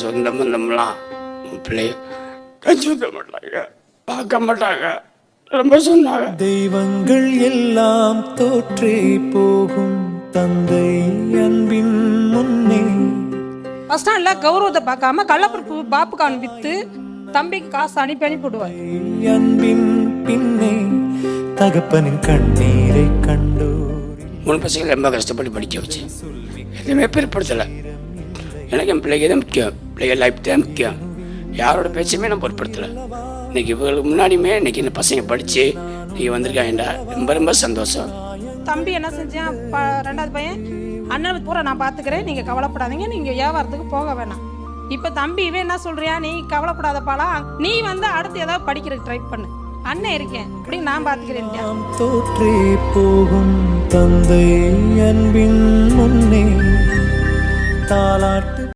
சொந்த பந்தம்லாம் பிள்ளைய கஞ்சுத்த மாட்டாங்க, பார்க்க மாட்டாங்க, ரொம்ப சொன்னாங்க. தெய்வங்கள் எல்லாம் தோற்றே போகும் தந்தை அன்பின் முன்னே. ஃபர்ஸ்ட் ஸ்டாண்ட்ல கௌரவத்தை பார்க்காம கள்ளப்பருப்பு பாப்புக்கான் வித்து தம்பிக்கு காசு அனுப்பி போடுவார். அன்பின் பின்னே தகப்பனின் கண்ணீரை கண்டோ. 3 பசங்களை ரொம்ப கஷ்டப்பட்டு படிக்க வச்சு எதுவுமே பிற்படுத்தலை. எனக்கு என் பிள்ளைக்கு தான் முக்கியம், பிள்ளைங்க லைஃப் தான் முக்கியம். யாரோட பேச்சுமே நான் பொருட்படுத்தலை. இன்னைக்கு இவங்களுக்கு முன்னாடியுமே இன்னைக்கு இந்த பசங்க படித்து நீங்கள் வந்திருக்காங்கடா, ரொம்ப ரொம்ப சந்தோஷம். தம்பி என்ன செஞ்சேன், 2வது பையன் அண்ணன் பூரா நான் பார்த்துக்கிறேன், நீங்கள் கவலைப்படாதீங்க, நீங்கள் வியாபாரத்துக்கு போக வேணாம். இப்போ தம்பி இவன் என்ன சொல்றியா, நீ கவலைப்படாதப்பாளா, நீ வந்து அடுத்து ஏதாவது படிக்கிறதுக்கு ட்ரை பண்ணு, அண்ணன் இருக்கேன் அப்படி நான் பார்த்துக்கிறேன். தோற்றே போகும் தந்தை அன்பின் முன்னே தாலாட்டு